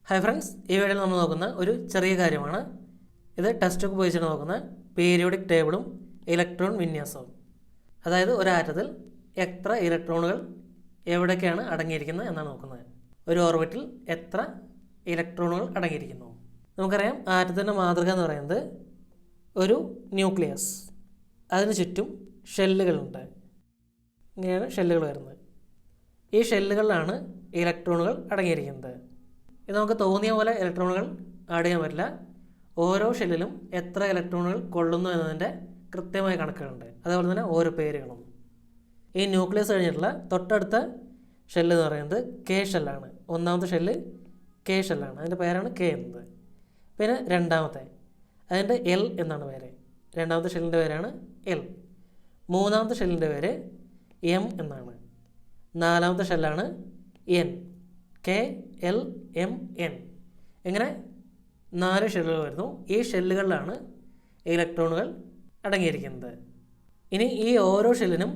Hi friends, ഈ വീഡിയോയിൽ നമ്മൾ നോക്കുന്ന ഒരു ചെറിയ കാര്യമാണ്. ഇത് ടെക്സ്റ്റ് ബുക്ക് ഉപയോഗിച്ച് നോക്കുന്ന പീരിയോഡിക് ടേബിളും ഇലക്ട്രോൺ വിന്യാസവും. അതായത് ഒരു ആറ്റത്തിൽ എത്ര ഇലക്ട്രോണുകൾ എവിടേക്കാണ് അടങ്ങിയിരിക്കുന്നത് എന്നാണ് നോക്കുന്നത്. ഒരു ഓർബിറ്റിൽ എത്ര ഇലക്ട്രോണുകൾ അടങ്ങിയിരിക്കുന്നു. നമുക്കറിയാം, ആറ്റത്തിൻ്റെ മാതൃക എന്ന് പറയുന്നത് ഒരു ന്യൂക്ലിയസ്, അതിന് ചുറ്റും ഷെല്ലുകളുണ്ട്. ഇങ്ങനെയാണ് ഷെല്ലുകൾ വരുന്നത്. ഈ ഷെല്ലുകളിലാണ് ഇലക്ട്രോണുകൾ അടങ്ങിയിരിക്കുന്നത്. ഇത് നമുക്ക് തോന്നിയ പോലെ ഇലക്ട്രോണുകൾ ആഡ് ചെയ്യാൻ പറ്റില്ല. ഓരോ ഷെല്ലിലും എത്ര ഇലക്ട്രോണുകൾ കൊള്ളുന്നു എന്നതിൻ്റെ കൃത്യമായ കണക്കുകളുണ്ട്. അതേപോലെ തന്നെ ഓരോ പേരുകളും. ഈ ന്യൂക്ലിയസ് കഴിഞ്ഞിട്ടുള്ള തൊട്ടടുത്ത ഷെല്ല് എന്ന് പറയുന്നത് കെ ഷെല്ലാണ്. ഒന്നാമത്തെ ഷെല്ല് കെ ഷെല്ലാണ്, അതിൻ്റെ പേരാണ് കെ എന്നത്. പിന്നെ രണ്ടാമത്തെ, അതിൻ്റെ എൽ എന്നാണ് പേര്. രണ്ടാമത്തെ ഷെല്ലിൻ്റെ പേരാണ് എൽ. മൂന്നാമത്തെ ഷെല്ലിൻ്റെ പേര് എം എന്നാണ്. നാലാമത്തെ ഷെല്ലാണ് N. K L M N. ഇങ്ങനെ 4 ഷെല്ലുകൾ വരുന്നു. ഈ ഷെല്ലുകളിലാണ് ഇലക്ട്രോണുകൾ അടങ്ങിയിരിക്കുന്നത്. ഇനി ഈ ഓരോ ഷെല്ലിനും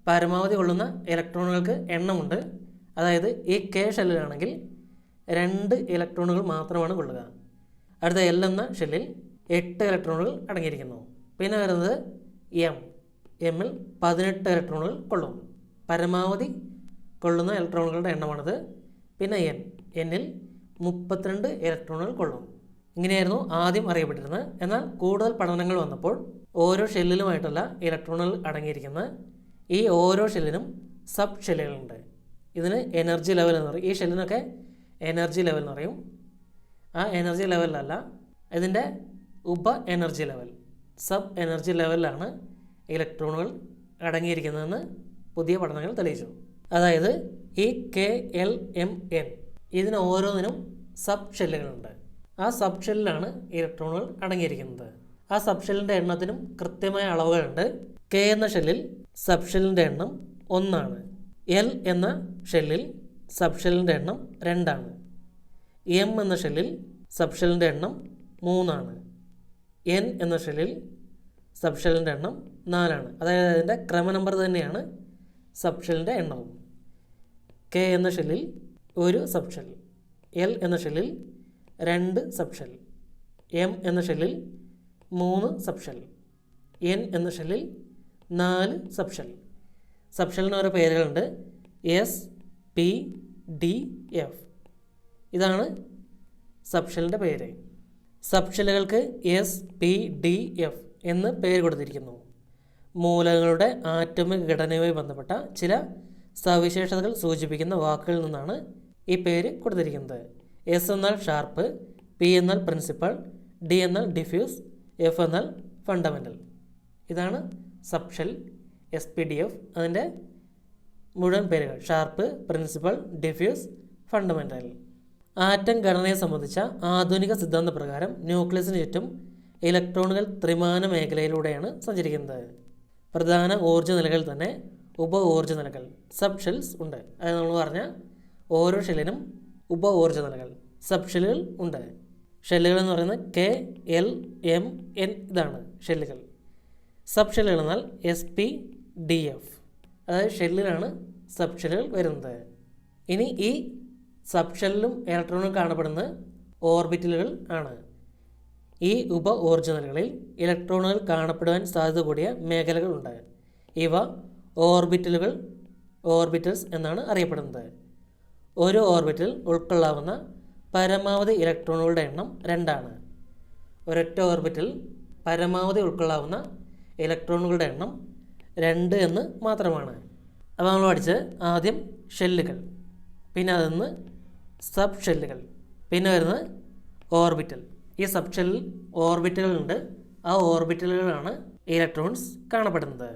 പരമാവധി കൊള്ളുന്ന ഇലക്ട്രോണുകൾക്ക് എണ്ണമുണ്ട്. അതായത് ഈ കെ ഷെല്ലിലാണെങ്കിൽ 2 ഇലക്ട്രോണുകൾ മാത്രമാണ് കൊള്ളുക. അടുത്ത എൽ എന്ന ഷെല്ലിൽ 8 ഇലക്ട്രോണുകൾ അടങ്ങിയിരിക്കുന്നു. പിന്നെ വരുന്നത് എം. എമ്മിൽ 18 ഇലക്ട്രോണുകൾ കൊള്ളും. പരമാവധി കൊള്ളുന്ന ഇലക്ട്രോണുകളുടെ എണ്ണമാണിത്. പിന്നെ എന്നിൽ 32 ഇലക്ട്രോണുകൾ കൊള്ളും. ഇങ്ങനെയായിരുന്നു ആദ്യം അറിയപ്പെട്ടിരുന്നത്. എന്നാൽ കൂടുതൽ പഠനങ്ങൾ വന്നപ്പോൾ ഓരോ ഷെല്ലിലുമായിട്ടുള്ള ഇലക്ട്രോണുകൾ അടങ്ങിയിരിക്കുന്നത് ഈ ഓരോ ഷെല്ലിനും സബ് ഷെല്ലുകളുണ്ട്. ഇതിന് എനർജി ലെവൽ എന്ന് പറയും. ഈ ഷെല്ലിനൊക്കെ എനർജി ലെവൽ എന്ന് പറയും. ആ എനർജി ലെവലിലല്ല, ഇതിൻ്റെ ഉപ എനർജി ലെവൽ, സബ് എനർജി ലെവലിലാണ് ഇലക്ട്രോണുകൾ അടങ്ങിയിരിക്കുന്നതെന്ന് പുതിയ പഠനങ്ങൾ തെളിയിച്ചു. അതായത് ഈ കെ എൽ എം എൻ ഇതിന് ഓരോന്നിനും സബ് ഷെല്ലുകളുണ്ട്. ആ സബ് ഷെല്ലിലാണ് ഇലക്ട്രോണുകൾ അടങ്ങിയിരിക്കുന്നത്. ആ സബ് ഷെല്ലിൻ്റെ എണ്ണത്തിനും കൃത്യമായ അളവുകളുണ്ട്. കെ എന്ന ഷെല്ലിൽ സബ് ഷെല്ലിൻ്റെ എണ്ണം 1 ആണ്. എൽ എന്ന ഷെല്ലിൽ സബ് ഷെല്ലിൻ്റെ എണ്ണം 2 ആണ്. എം എന്ന ഷെല്ലിൽ സബ് ഷെല്ലിൻ്റെ എണ്ണം 3 ആണ്. എൻ എന്ന ഷെല്ലിൽ സബ് ഷെല്ലിൻ്റെ എണ്ണം 4 ആണ്. അതായത് അതിൻ്റെ ക്രമ നമ്പർ തന്നെയാണ് സബ് ഷെല്ലിൻ്റെ എണ്ണവും. കെ എന്ന ഷെല്ലിൽ 1 സബ് ഷെൽ, എൽ എന്ന ഷെല്ലിൽ 2 സബ് ഷെൽ, എം എന്ന ഷെല്ലിൽ 3 സബ് ഷെൽ, എൻ എന്ന ഷെല്ലിൽ 4 സബ് ഷെൽ. സബ് ഷെല്ലിന് ഓരോ പേരുകളുണ്ട്. S, P, D, F. ഇതാണ് സബ് ഷെല്ലിൻ്റെ പേര്. സബ് ഷെല്ലുകൾക്ക് എസ്, പി, ഡി, എഫ് എന്ന് പേര് കൊടുത്തിരിക്കുന്നു. മൂലകങ്ങളുടെ ആറ്റോമിക് ഘടനയുമായി ബന്ധപ്പെട്ട ചില സവിശേഷതകൾ സൂചിപ്പിക്കുന്ന വാക്കുകളിൽ നിന്നാണ് ഈ പേര് കൊടുത്തിരിക്കുന്നത്. എസ് എന്നാൽ ഷാർപ്പ്, പി എന്നാൽ പ്രിൻസിപ്പൽ, ഡി എന്നാൽ ഡിഫ്യൂസ്, എഫ് എന്നാൽ ഫണ്ടമെൻ്റൽ. ഇതാണ് sub shell, S P D F. അതിൻ്റെ മുഴുവൻ പേരുകൾ sharp, principal, diffuse, fundamental. Atom ഘടനയെ സംബന്ധിച്ച ആധുനിക സിദ്ധാന്ത പ്രകാരം ന്യൂക്ലിയസിന് ചുറ്റും ഇലക്ട്രോണുകൾ ത്രിമാന മേഖലയിലൂടെയാണ് സഞ്ചരിക്കുന്നത്. പ്രധാന ഊർജ്ജ നിലകൾ തന്നെ ഉപ ഊർജ്ജ നിലകൾ, സബ് ഷെൽസ് ഉണ്ട്. അത് നമ്മൾ പറഞ്ഞ ഓരോ ഷെല്ലിനും ഉപ ഊർജ്ജ നിലകൾ, സബ് ഷെല്ലുകൾ ഉണ്ട്. ഷെല്ലുകൾ എന്ന് പറയുന്നത് കെ എൽ എം എൻ, ഇതാണ് ഷെല്ലുകൾ. സബ് ഷെല്ലുകൾ എന്നാൽ എസ് പി ഡി എഫ്. അതായത് ഷെല്ലിലാണ് സബ് ഷെല്ലുകൾ വരുന്നത്. ഇനി ഈ സബ് ഷെല്ലിലും ഇലക്ട്രോണുകൾ കാണപ്പെടുന്നത് ഓർബിറ്റലുകൾ ആണ്. ഈ ഉപ ഊർജ്ജ നിലകളിൽ ഇലക്ട്രോണുകൾ കാണപ്പെടുവാൻ സാധ്യത കൂടിയ മേഖലകളുണ്ട്. ഇവ ഓർബിറ്റൽസ് എന്നാണ് അറിയപ്പെടുന്നത്. ഒരു ഓർബിറ്റിൽ ഉൾക്കൊള്ളാവുന്ന പരമാവധി ഇലക്ട്രോണുകളുടെ എണ്ണം 2 ആണ്. ഒരൊറ്റ ഓർബിറ്റിൽ പരമാവധി ഉൾക്കൊള്ളാവുന്ന ഇലക്ട്രോണുകളുടെ എണ്ണം 2 എന്ന് മാത്രമാണ്. അപ്പോൾ നമ്മൾ പഠിച്ചത് ആദ്യം ഷെല്ലുകൾ, പിന്നെ അതിൽ സബ് ഷെല്ലുകൾ, പിന്നെ വരുന്നത് ഓർബിറ്റൽ. ഈ സബ് ഷെല്ലിൽ ഓർബിറ്റലുകളുണ്ട്. ആ ഓർബിറ്റലുകളാണ് ഇലക്ട്രോൺസ് കാണപ്പെടുന്നത്.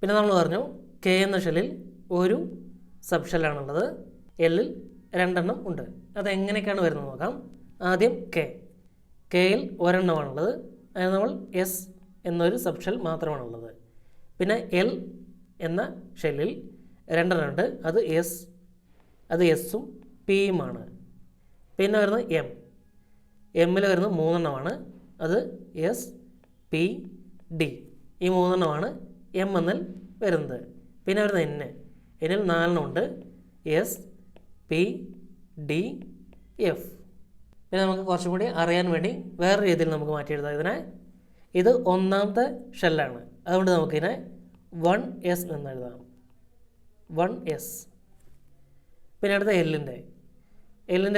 പിന്നെ നമ്മൾ പറഞ്ഞു കെ എന്ന ഷെല്ലിൽ 1 സബ് ഷെല്ലാണുള്ളത്, എല്ലിൽ 2 എണ്ണം ഉണ്ട്. അതെങ്ങനെയൊക്കെയാണ് വരുന്നത് നോക്കാം. ആദ്യം കെയിൽ 1 എണ്ണമാണുള്ളത്. അതിന് നമ്മൾ എസ് എന്നൊരു സബ് ഷെൽ മാത്രമാണുള്ളത്. പിന്നെ എൽ എന്ന ഷെല്ലിൽ 2 എണ്ണം ഉണ്ട്. അത് എസും പിയുമാണ്. പിന്നെ വരുന്നത് എമ്മിൽ വരുന്നത് 3 എണ്ണമാണ്. അത് എസ്, പി, ഡി. ഈ 3 എണ്ണമാണ് എം എന്നിൽ വരുന്നത്. പിന്നെ വരുന്നത് എന്നിൽ 4 എണ്ണം ഉണ്ട്. S, P, D, F. പിന്നെ നമുക്ക് കുറച്ചും കൂടി അറിയാൻ വേണ്ടി വേറെ രീതിയിൽ നമുക്ക് മാറ്റി എഴുതാം ഇതിനെ. ഇത് ഒന്നാമത്തെ ഷെല്ലാണ്, അതുകൊണ്ട് നമുക്കിതിനെ 1s എന്ന് എഴുതാം. 1s. പിന്നെ അടുത്ത എല്ലിൻ്റെ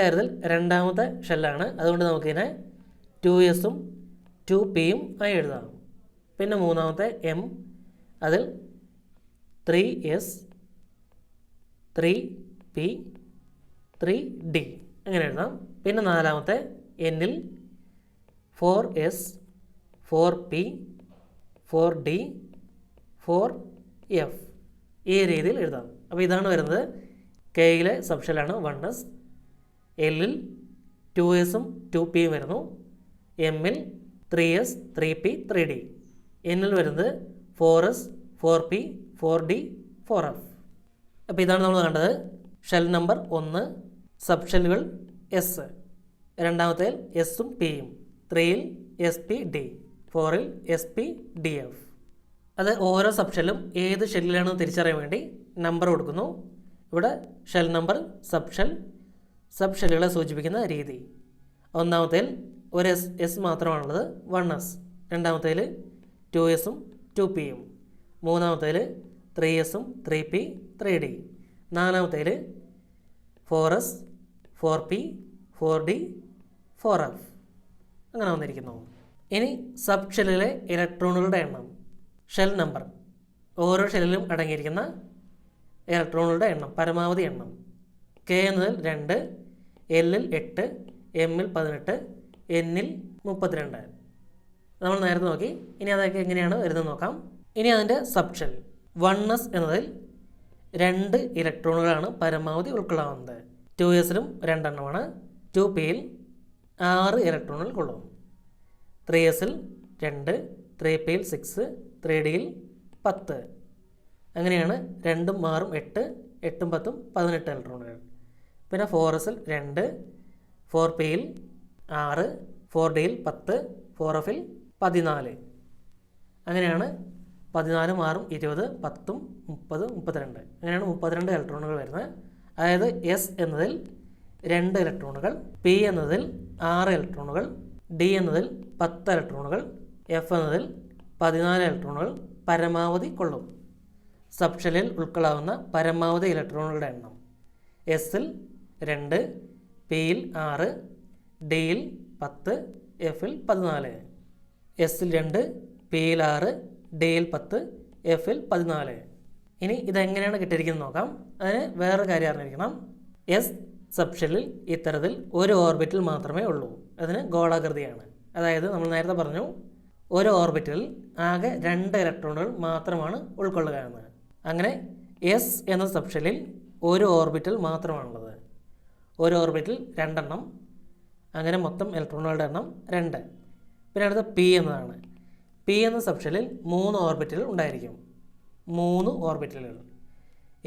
കാര്യത്തിൽ രണ്ടാമത്തെ ഷെല്ലാണ്, അതുകൊണ്ട് നമുക്കിതിനെ 2sഉം 2pയും ആയി എഴുതാം. പിന്നെ മൂന്നാമത്തെ m, അതിൽ 3s 3p 3d അങ്ങനെ എഴുതാം. പിന്നെ നാലാമത്തെ എന്നിൽ 4s 4p 4d 4f ഈ രീതിയിൽ എഴുതാം. അപ്പോൾ ഇതാണ് വരുന്നത്. കെയിലെ സബ്ഷെല്ലാണ് 1s, എല്ലിൽ 2sഉം 2pയും വരുന്നു, എമ്മിൽ 3s 3p 3d, എന്നിൽ വരുന്നത് 4s 4p 4d 4f. അപ്പോൾ ഇതാണ് നമ്മൾ കണ്ടത്. ഷെൽ നമ്പർ 1 സബ്ഷെല്ലുകൾ എസ്, രണ്ടാമത്തേൽ എസും പിയും, 3ൽ SP D, 4ൽ SP DF. അത് ഓരോ സബ്ഷെല്ലും ഏത് ഷെല്ലിലാണെന്ന് തിരിച്ചറിയാൻ വേണ്ടി നമ്പർ കൊടുക്കുന്നു. ഇവിടെ ഷെൽ നമ്പർ, സബ്ഷെല്ലുകളെ സൂചിപ്പിക്കുന്ന രീതി. ഒന്നാമത്തേൽ ഒരു എസ് മാത്രമാണുള്ളത്, 1s. രണ്ടാമത്തേൽ 2sഉം 2pയും. മൂന്നാമത്തേൽ 3sഉം 3p 3d. നാലാമത്തേൽ 4s 4p 4d 4f അങ്ങനെ വന്നിരിക്കുന്നു. ഇനി സബ് ഷെല്ലിലെ ഇലക്ട്രോണുകളുടെ എണ്ണം, ഷെൽ നമ്പർ, ഓരോ ഷെല്ലിലും അടങ്ങിയിരിക്കുന്ന ഇലക്ട്രോണുകളുടെ എണ്ണം, പരമാവധി എണ്ണം. കെ എന്നതിൽ 2, എല്ലിൽ 8, എമ്മിൽ 18, എന്നിൽ 32. നമ്മൾ നേരത്തെ നോക്കി. ഇനി അതൊക്കെ എങ്ങനെയാണ് വരുന്നത് നോക്കാം. ഇനി അതിൻ്റെ സബ് ഷെൽ 1s എന്നതിൽ 2 ഇലക്ട്രോണുകളാണ് പരമാവധി ഉൾക്കൊള്ളാവുന്നത്. 2sലും 2 എണ്ണമാണ്. 2pയിൽ 6 ഇലക്ട്രോണുകൾ കൊള്ളും. 3sൽ 2, 3pയിൽ 6, 3dയിൽ 10. അങ്ങനെയാണ് 2ഉം 6ഉം 8, 8ഉം 10ഉം 18 ഇലക്ട്രോണുകൾ. പിന്നെ 4sൽ 2, 4pയിൽ 6, 4dയിൽ 10, 4fൽ 14. അങ്ങനെയാണ് 14ഉം 6ഉം 20, 10ഉം 30, 32. അങ്ങനെയാണ് 32 ഇലക്ട്രോണുകൾ വരുന്നത്. അതായത് എസ് എന്നതിൽ 2 ഇലക്ട്രോണുകൾ, പി എന്നതിൽ 6 ഇലക്ട്രോണുകൾ, ഡി എന്നതിൽ 10 ഇലക്ട്രോണുകൾ, എഫ് എന്നതിൽ 14 ഇലക്ട്രോണുകൾ പരമാവധി കൊള്ളും. സബ്ഷെല്ലിൽ ഉൾക്കൊള്ളാവുന്ന പരമാവധി ഇലക്ട്രോണുകളുടെ എണ്ണം: എസിൽ 2, പിയിൽ 6, ഡിയിൽ 10, എഫിൽ 14. എസിൽ 2, പിയിൽ 6, ഡിയിൽ 10, എഫിൽ 14. ഇനി ഇതെങ്ങനെയാണ് കിട്ടിയിരിക്കുന്നത് നോക്കാം. അതിന് വേറെ കാര്യം അറിഞ്ഞിരിക്കണം. എസ് സബ്ഷെല്ലിൽ ഇത്തരത്തിൽ ഒരു ഓർബിറ്റിൽ മാത്രമേ ഉള്ളൂ. അതിന് ഗോളാകൃതിയാണ്. അതായത് നമ്മൾ നേരത്തെ പറഞ്ഞു, ഒരു ഓർബിറ്റിൽ ആകെ 2 ഇലക്ട്രോണുകൾ മാത്രമാണ് ഉൾക്കൊള്ളുക എന്ന്. അങ്ങനെ എസ് എന്ന സബ്ഷെല്ലിൽ ഒരു ഓർബിറ്റിൽ മാത്രമാണുള്ളത്. ഒരു ഓർബിറ്റിൽ 2 എണ്ണം. അങ്ങനെ മൊത്തം ഇലക്ട്രോണുകളുടെ എണ്ണം 2. പിന്നെ അടുത്ത പി എന്നതാണ്. പി എന്ന സബ്ഷെല്ലിൽ 3 ഓർബിറ്റുകൾ ഉണ്ടായിരിക്കും. 3 ഓർബിറ്റലുകൾ.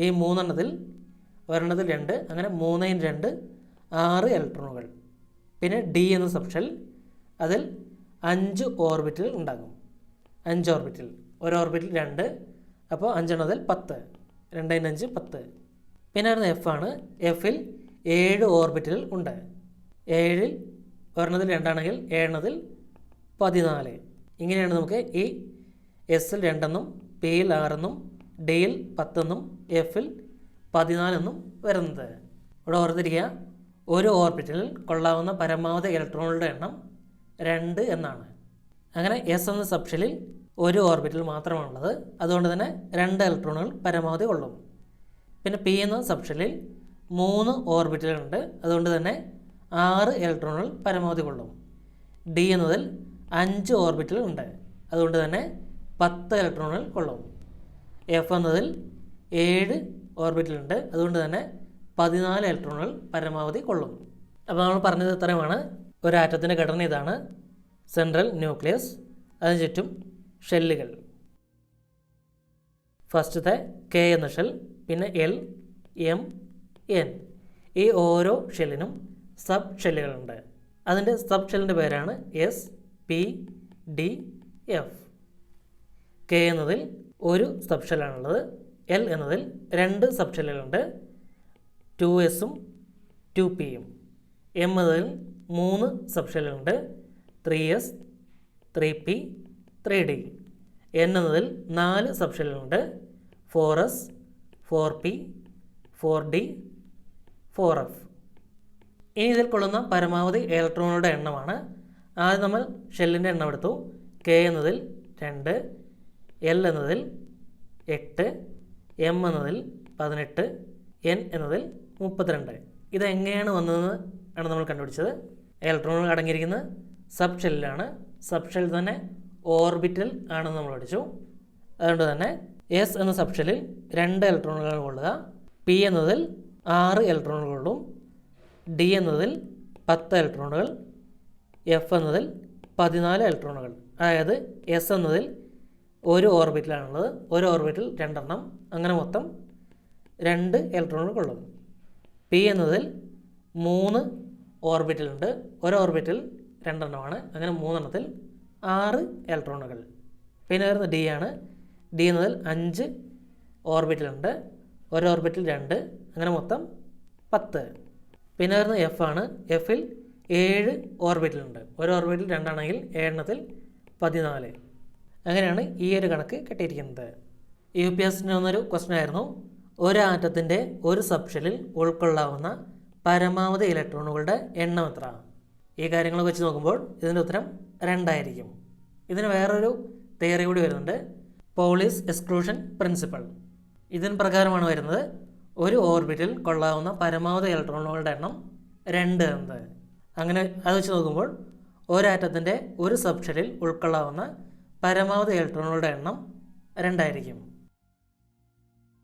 ഈ 3 എണ്ണത്തിൽ ഒരെണ്ണത്തിൽ 2, അങ്ങനെ 3 × 2 6 ഇലക്ട്രോണുകൾ. പിന്നെ ഡി എന്ന സബ്ഷെൽ, അതിൽ 5 ഓർബിറ്റൽ ഉണ്ടാകും. 5 ഓർബിറ്റൽ. ഒരു ഓർബിറ്റിൽ 2, അപ്പോൾ 5 എണ്ണത്തിൽ 10, 2 × 5 10. പിന്നെ അടുത്ത എഫ് ആണ്. എഫിൽ 7 ഓർബിറ്റൽ ഉണ്ട്. 7ൽ ഒരെണ്ണത്തിൽ 2 ആണെങ്കിൽ 7 എണ്ണത്തിൽ 14. ഇങ്ങനെയാണ് നമുക്ക് ഈ എസിൽ 2 എന്നും, പിയിൽ 6 എന്നും, ഡിയിൽ 10 എന്നും, എഫിൽ 14 എന്നും വരുന്നത്. ഇവിടെ ഓർത്തിരിക്കുക, ഒരു ഓർബിറ്റലിൽ കൊള്ളാവുന്ന പരമാവധി ഇലക്ട്രോണുകളുടെ എണ്ണം 2 എന്നാണ്. അങ്ങനെ എസ് എന്ന സബ്ഷെല്ലിൽ ഒരു ഓർബിറ്റൽ മാത്രമാണുള്ളത്. അതുകൊണ്ട് തന്നെ 2 ഇലക്ട്രോണുകൾ പരമാവധി കൊള്ളും. പിന്നെ പി എന്ന സബ്ഷെല്ലിൽ 3 ഓർബിറ്റലുകളുണ്ട്. അതുകൊണ്ട് തന്നെ 6 ഇലക്ട്രോണുകൾ പരമാവധി കൊള്ളും. ഡി എന്നതിൽ 5 ഓർബിറ്റൽ ഉണ്ട്. അതുകൊണ്ട് തന്നെ 10 ഇലക്ട്രോണുകൾ കൊള്ളും. എഫ് എന്നതിൽ 7 ഓർബിറ്റലുണ്ട്. അതുകൊണ്ട് തന്നെ 14 ഇലക്ട്രോണുകൾ പരമാവധി കൊള്ളും. അപ്പോൾ നമ്മൾ പറഞ്ഞത് ഇത്രയുമാണ്. ഒരു ആറ്റത്തിൻ്റെ ഘടന ഇതാണ്. സെൻട്രൽ ന്യൂക്ലിയസ്, അതിന് ചുറ്റും ഷെല്ലുകൾ. ഫസ്റ്റത്തെ കെ എന്ന ഷെൽ, പിന്നെ എൽ, എം, എൻ. ഈ ഓരോ ഷെല്ലിനും സബ് ഷെല്ലുകളുണ്ട്. അതിൻ്റെ സബ് ഷെല്ലിൻ്റെ പേരാണ് S, P, D, F. K എന്നതിൽ ഒരു സബ് ഷെല്ലാണുള്ളത്. എൽ എന്നതിൽ 2 സബ് ഷെല്ലുകളുണ്ട്, 2sഉം 2pയും. എം എന്നതിൽ 3 sub ഷെല്ലുകളുണ്ട്, 3s, 3p, 3d. n എന്നതിൽ 4 sub ഷെല്ലുകളുണ്ട്, 4s, 4p, 4d, 4f. ഇനി ഇതിൽ കൊള്ളുന്ന പരമാവധി ഇലക്ട്രോണുകളുടെ എണ്ണമാണ്. ആദ്യം നമ്മൾ ഷെല്ലിൻ്റെ എണ്ണം എടുത്തു. k എന്നതിൽ 2, l എന്നതിൽ 8, m എന്നതിൽ 18, n എന്നതിൽ 32. ഇതെങ്ങനെയാണ് വന്നതെന്ന് ആണ് നമ്മൾ കണ്ടുപിടിച്ചത്. ഇലക്ട്രോണുകൾ അടങ്ങിയിരിക്കുന്ന സബ് ഷെല്ലിലാണ്. സബ് ഷെൽ തന്നെ ഓർബിറ്റൽ ആണെന്ന് നമ്മൾ പഠിച്ചു. അതുകൊണ്ട് തന്നെ എസ് എന്ന സബ് ഷെല്ലിൽ 2 ഇലക്ട്രോണുകൾ കൊള്ളുക. പി എന്നതിൽ 6 ഇലക്ട്രോണുകൾ കൊള്ളും, ഡി എന്നതിൽ 10 ഇലക്ട്രോണുകൾ, എഫ് എന്നതിൽ 14 ഇലക്ട്രോണുകൾ. അതായത് എസ് എന്നതിൽ ഒരു ഓർബിറ്റിലാണുള്ളത്, ഒരു ഓർബിറ്റിൽ 2 എണ്ണം, അങ്ങനെ മൊത്തം 2 ഇലക്ട്രോണുകൾ കൊള്ളുന്നു. പി എന്നതിൽ 3 ഓർബിറ്റിലുണ്ട്, ഒരു ഓർബിറ്റിൽ 2 എണ്ണമാണ്, അങ്ങനെ 3 എണ്ണത്തിൽ 6 ഇലക്ട്രോണുകൾ. പിന്നെ വരുന്ന ഡി ആണ്. ഡി എന്നതിൽ 5 ഓർബിറ്റിലുണ്ട്, ഒരു ഓർബിറ്റിൽ 2, അങ്ങനെ മൊത്തം 10. പിന്നെ വരുന്ന എഫ് ആണ്. എഫിൽ 7 ഓർബിറ്റിലുണ്ട്, ഒരു ഓർബിറ്റിൽ 2 ആണെങ്കിൽ 7 എണ്ണത്തിൽ 14. അങ്ങനെയാണ് ഈ ഒരു കണക്ക് കിട്ടിയിരിക്കുന്നത്. UPSC വന്നൊരു ക്വസ്റ്റ്യൻ ആയിരുന്നു, ഒരു ആറ്റത്തിൻ്റെ ഒരു സബ് ഷെല്ലിൽ ഉൾക്കൊള്ളാവുന്ന പരമാവധി ഇലക്ട്രോണുകളുടെ എണ്ണം എത്ര? ഈ കാര്യങ്ങൾ വെച്ച് നോക്കുമ്പോൾ ഇതിൻ്റെ ഉത്തരം 2 ആയിരിക്കും. ഇതിന് വേറൊരു തിയറി കൂടി വരുന്നുണ്ട്, പോളിസ് എക്സ്ക്ലൂഷൻ പ്രിൻസിപ്പൾ. ഇതിന് പ്രകാരമാണ് വരുന്നത് ഒരു ഓർബിറ്റിൽ കൊള്ളാവുന്ന പരമാവധി ഇലക്ട്രോണുകളുടെ എണ്ണം 2 എന്നത്. അങ്ങനെ അത് വെച്ച് നോക്കുമ്പോൾ ഒരാറ്റത്തിൻ്റെ ഒരു സബ് ഷെല്ലിൽ ഉൾക്കൊള്ളാവുന്ന പരമാവധി ഇലക്ട്രോണുകളുടെ എണ്ണം 2 ആയിരിക്കും.